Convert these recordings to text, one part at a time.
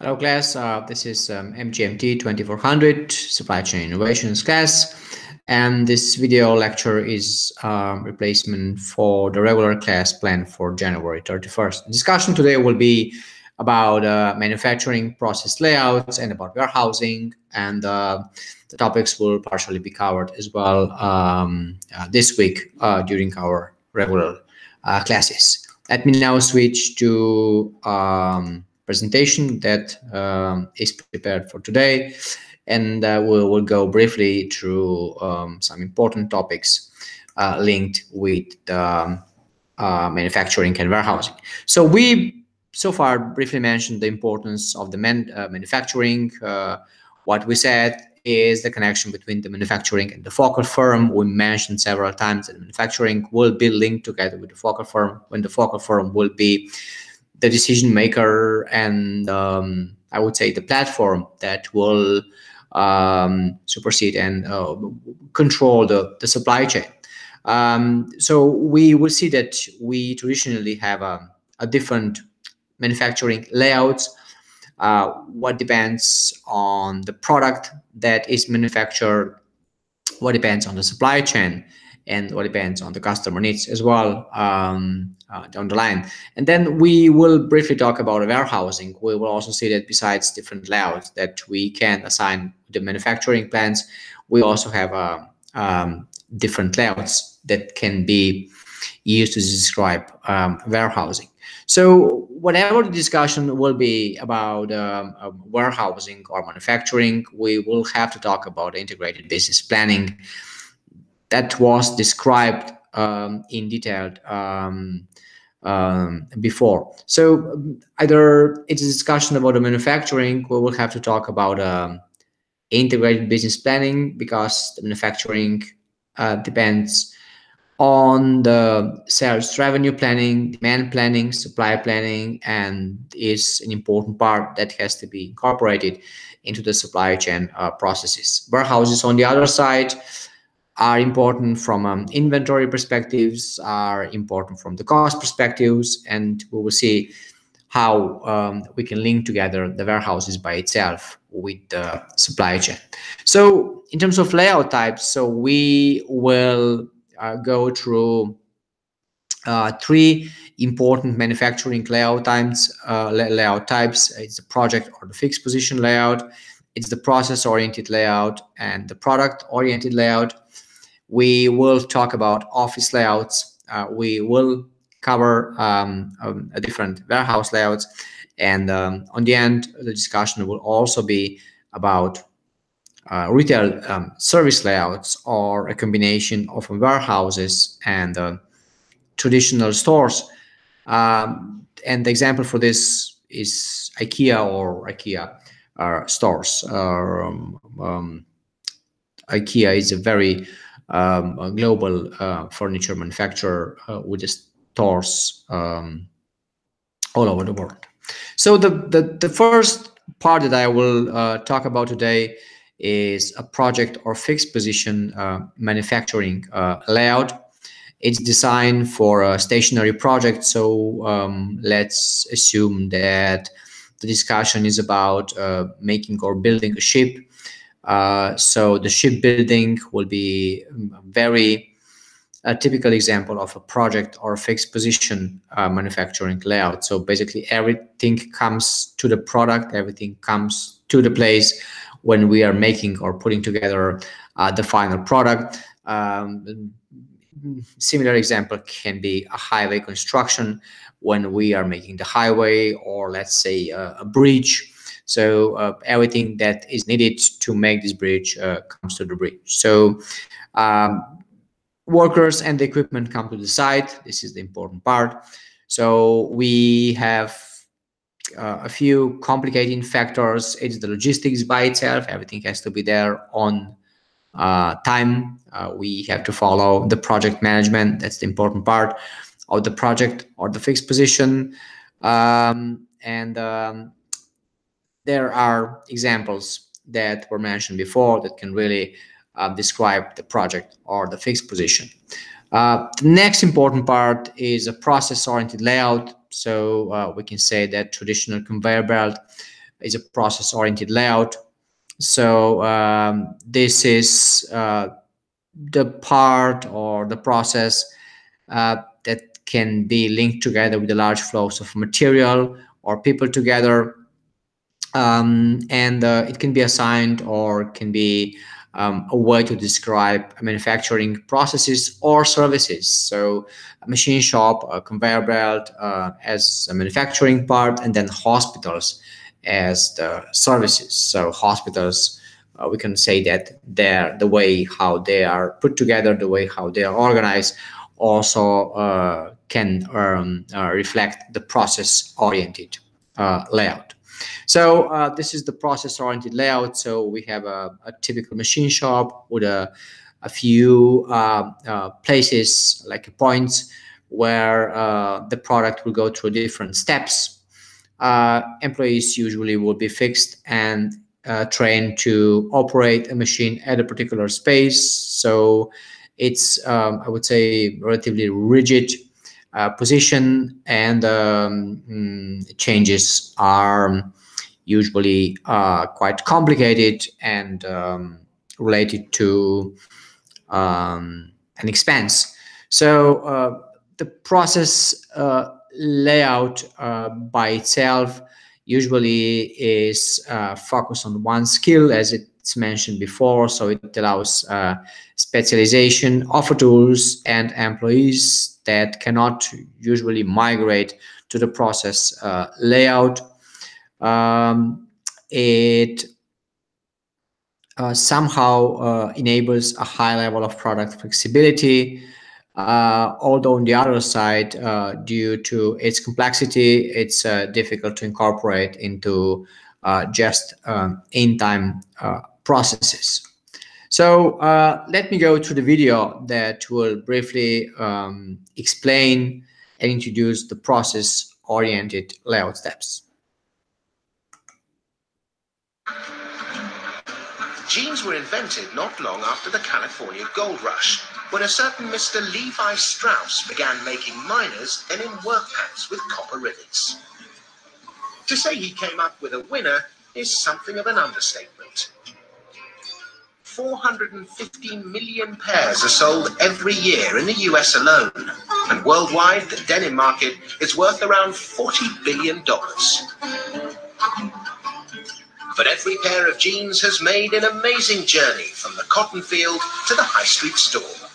Hello class, this is MGMT 2400 Supply Chain Innovations class, and this video lecture is replacement for the regular class planned for January 31st. The discussion today will be about manufacturing process layouts and about warehousing, and the topics will partially be covered as well this week during our regular classes. Let me now switch to presentation that is prepared for today, and we'll go briefly through some important topics linked with manufacturing and warehousing. So we so far briefly mentioned the importance of the manufacturing. What we said is the connection between the manufacturing and the focal firm. We mentioned several times that manufacturing will be linked together with the focal firm, when the focal firm will be the decision maker and I would say the platform that will supersede and control the supply chain. So we will see that we traditionally have a different manufacturing layouts. What depends on the product that is manufactured, what depends on the supply chain, and what depends on the customer needs as well down the line. And then we will briefly talk about warehousing. We will also see that besides different layouts that we can assign the manufacturing plants, we also have different layouts that can be used to describe warehousing. So whatever the discussion will be about warehousing or manufacturing, we will have to talk about integrated business planning that was described in detail before. So either it's a discussion about the manufacturing, we will have to talk about integrated business planning, because the manufacturing depends on the sales revenue planning, demand planning, supply planning, and is an important part that has to be incorporated into the supply chain processes. Warehouses, on the other side, are important from inventory perspectives, are important from the cost perspectives, and we will see how we can link together the warehouses by itself with the supply chain. So in terms of layout types, so we will go through three important manufacturing layout types. It's the project or the fixed position layout, it's the process-oriented layout, and the product-oriented layout. We will talk about office layouts. We will cover different warehouse layouts, and on the end, the discussion will also be about retail service layouts, or a combination of warehouses and traditional stores. And the example for this is IKEA or IKEA stores. IKEA is a very global furniture manufacturer with stores all over the world. So the first part that I will talk about today is a project or fixed position manufacturing layout. It's designed for a stationary project. So let's assume that the discussion is about making or building a ship. So the shipbuilding will be a typical example of a project or fixed position manufacturing layout. So basically everything comes to the product, everything comes to the place when we are making or putting together the final product. Similar example can be a highway construction, when we are making the highway, or let's say a bridge. So everything that is needed to make this bridge comes to the bridge. So workers and the equipment come to the site. This is the important part. So we have a few complicating factors. It's the logistics by itself. Everything has to be there on time. We have to follow the project management. That's the important part of the project or the fixed position. There are examples that were mentioned before that can really describe the project or the fixed position. The next important part is a process-oriented layout. So we can say that traditional conveyor belt is a process-oriented layout. So this is the part or the process that can be linked together with the large flows of material or people together, and it can be assigned or can be a way to describe manufacturing processes or services. So a machine shop, a conveyor belt as a manufacturing part, and then hospitals as the services. So hospitals, we can say that the way how they are put together, the way how they are organized, also can reflect the process-oriented layout. So this is the process-oriented layout. So we have a typical machine shop with a few places, like points, where the product will go through different steps. Employees usually will be fixed and trained to operate a machine at a particular space. So it's, I would say, relatively rigid position, and changes are usually quite complicated and related to an expense. So the process layout by itself usually is focused on one skill, as it's mentioned before. So it allows specialization of tools and employees that cannot usually migrate to the process layout. It somehow enables a high level of product flexibility. Although on the other side, due to its complexity, it's difficult to incorporate into just in-time processes. So let me go to the video that will briefly explain and introduce the process-oriented layout steps. Jeans were invented not long after the California gold rush, when a certain Mr. Levi Strauss began making miners denim work pants with copper rivets. To say he came up with a winner is something of an understatement. 450 million pairs are sold every year in the US alone, and worldwide the denim market is worth around $40 billion. But every pair of jeans has made an amazing journey from the cotton field to the high street store.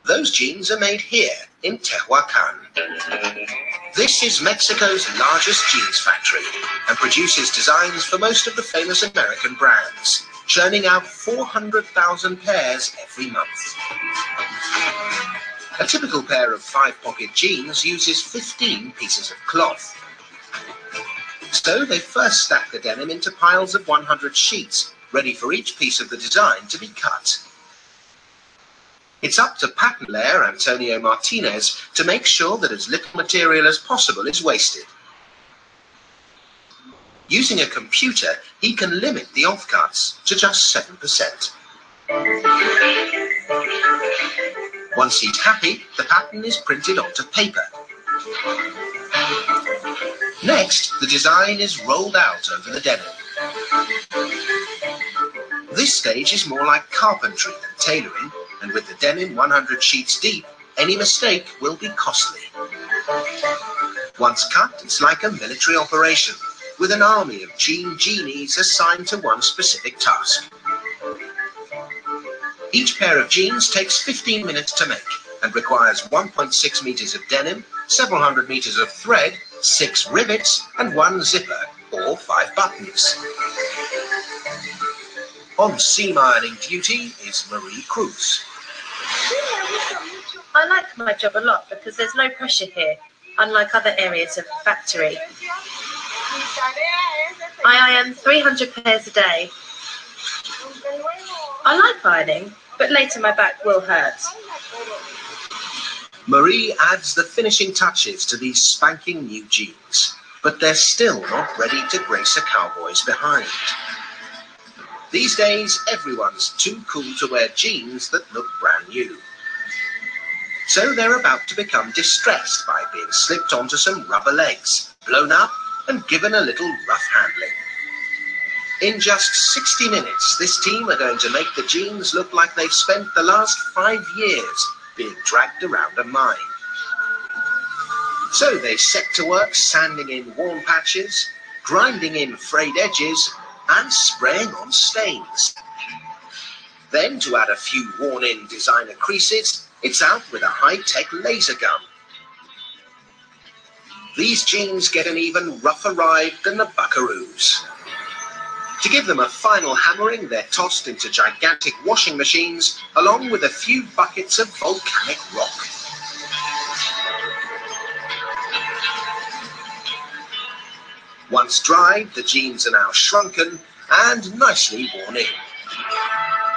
Those jeans are made here in Tehuacan. This is Mexico's largest jeans factory and produces designs for most of the famous American brands, churning out 400,000 pairs every month. A typical pair of 5-pocket jeans uses 15 pieces of cloth. So they first stack the denim into piles of 100 sheets, ready for each piece of the design to be cut. It's up to pattern layer Antonio Martinez to make sure that as little material as possible is wasted. Using a computer, he can limit the offcuts to just 7%. Once he's happy, the pattern is printed onto paper. Next, the design is rolled out over the denim. This stage is more like carpentry than tailoring, and with the denim 100 sheets deep, any mistake will be costly. Once cut, it's like a military operation, with an army of jean genies assigned to one specific task. Each pair of jeans takes 15 minutes to make and requires 1.6 meters of denim, several hundred meters of thread, 6 rivets, and 1 zipper, or 5 buttons. On seam ironing duty is Marie Cruz. I like my job a lot because there's no pressure here, unlike other areas of the factory. I iron 300 pairs a day. I like ironing, but later my back will hurt. Marie adds the finishing touches to these spanking new jeans, but they're still not ready to grace a cowboy's behind. These days, everyone's too cool to wear jeans that look brand new. So they're about to become distressed by being slipped onto some rubber legs, blown up, and given a little rough handling. In just 60 minutes, this team are going to make the jeans look like they've spent the last 5 years being dragged around a mine. So they set to work sanding in worn patches, grinding in frayed edges, and spraying on stains. Then, to add a few worn-in designer creases, it's out with a high-tech laser gun. These jeans get an even rougher ride than the Buckaroos. To give them a final hammering, they're tossed into gigantic washing machines, along with a few buckets of volcanic rock. Once dried, the jeans are now shrunken and nicely worn in.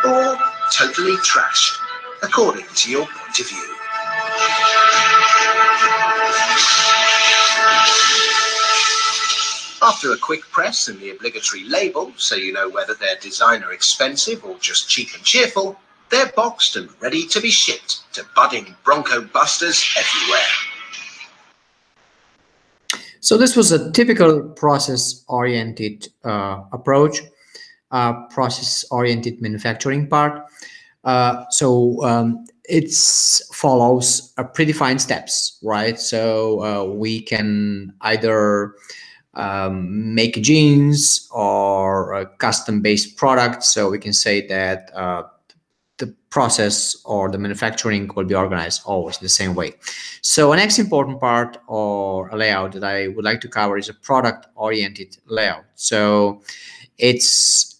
Or totally trashed, according to your point of view. After a quick press and the obligatory label, so you know whether they're designer expensive or just cheap and cheerful, they're boxed and ready to be shipped to budding Bronco busters everywhere. So this was a typical process-oriented approach, process-oriented manufacturing part. It follows predefined steps, right? So we can either make jeans or a custom-based product. So we can say that the process or the manufacturing will be organized always the same way. So a next important part or a layout that I would like to cover is a product-oriented layout. So it's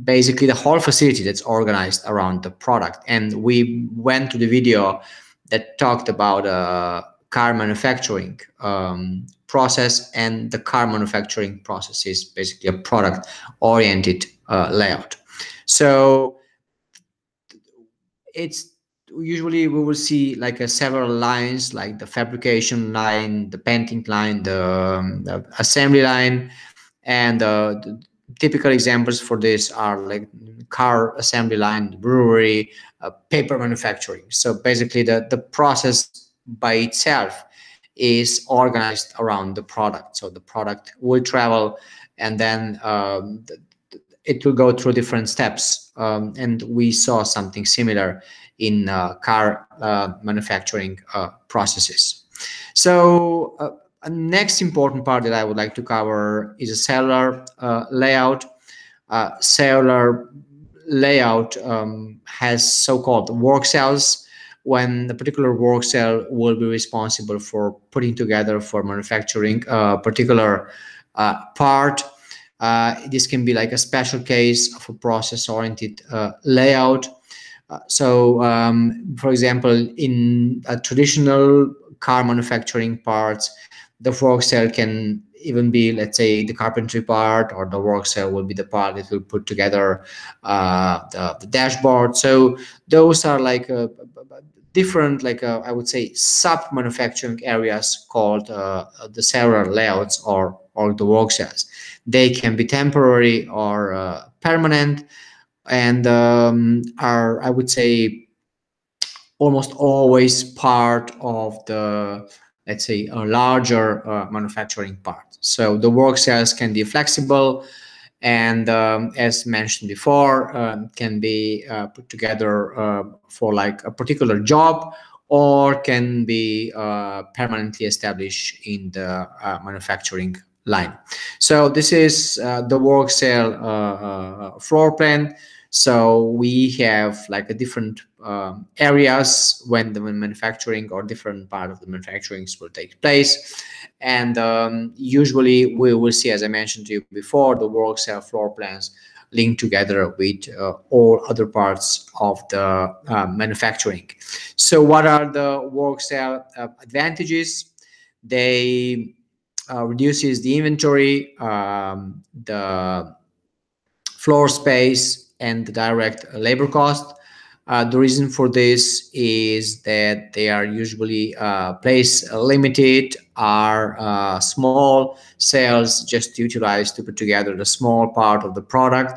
basically the whole facility that's organized around the product. And we went to the video that talked about car manufacturing process, and the car manufacturing process is basically a product-oriented layout. So it's usually we will see like several lines, like the fabrication line, the painting line, the assembly line, and the typical examples for this are like car assembly line, brewery, paper manufacturing. So basically the process by itself is organized around the product. So the product will travel, and then it will go through different steps. And we saw something similar in car manufacturing processes. So a next important part that I would like to cover is a cellular layout. Cellular layout has so-called work cells, when a particular work cell will be responsible for putting together, for manufacturing a particular part. This can be like a special case of a process-oriented layout. For example, in a traditional car manufacturing parts, the work cell can even be, let's say, the carpentry part, or the work cell will be the part that will put together the dashboard. So those are like different, like I would say, sub-manufacturing areas called the cellular layouts or the work cells. They can be temporary or permanent, and are, I would say, almost always part of the, let's say, a larger manufacturing part. So the work cells can be flexible, and as mentioned before, can be put together for like a particular job, or can be permanently established in the manufacturing line. So this is the work cell floor plan. So we have like a different areas when the manufacturing or different part of the manufacturing will take place. And usually we will see, as I mentioned to you before, the work cell floor plans linked together with all other parts of the manufacturing. So what are the work cell advantages? They reduces the inventory, the floor space, and the direct labor cost. The reason for this is that they are usually place limited, are small cells just utilized to put together the small part of the product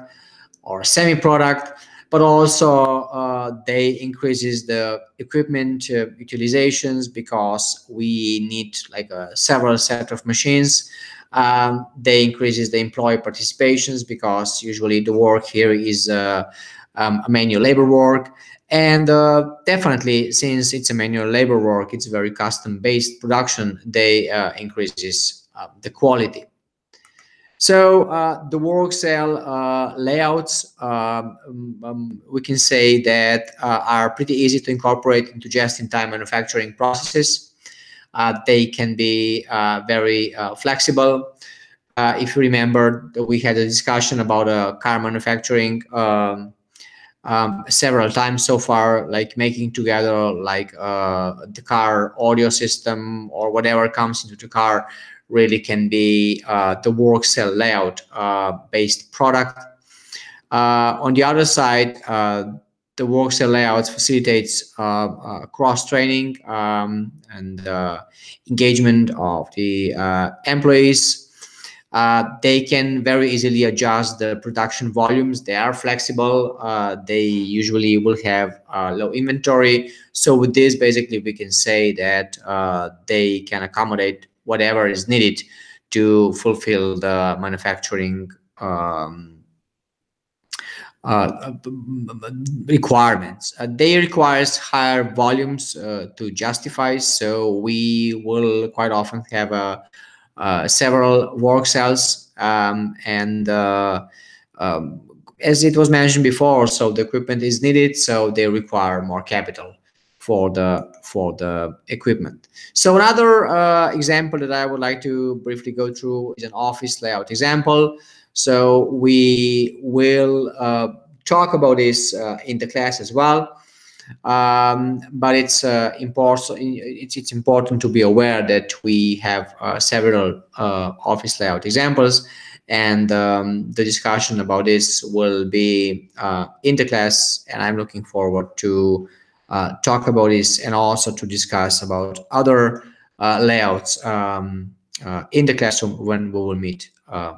or semi-product. but also they increases the equipment utilizations because we need like a several set of machines. They increases the employee participations because usually the work here is a manual labor work. And definitely, since it's a manual labor work, it's very custom-based production, they increases the quality. So the work cell layouts, we can say that are pretty easy to incorporate into just-in-time manufacturing processes. They can be very flexible. If you remember, we had a discussion about car manufacturing several times so far, like making together like the car audio system or whatever comes into the car really can be the work cell layout based product. On the other side, the work cell layouts facilitates cross training and engagement of the employees. They can very easily adjust the production volumes. They are flexible. They usually will have low inventory. So with this, basically, we can say that they can accommodate whatever is needed to fulfill the manufacturing requirements. They requires higher volumes to justify. So we will quite often have several work cells, and as it was mentioned before, so the equipment is needed, so they require more capital for the equipment. So another example that I would like to briefly go through is an office layout example. So we will talk about this in the class as well. But it's important to be aware that we have several office layout examples, and the discussion about this will be in the class, and I'm looking forward to talk about this and also to discuss about other layouts in the classroom when we will meet.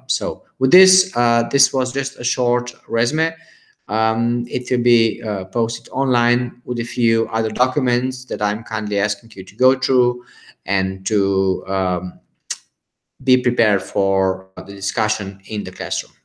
So with this, this was just a short resume. It will be posted online with a few other documents that I'm kindly asking you to go through and to be prepared for the discussion in the classroom.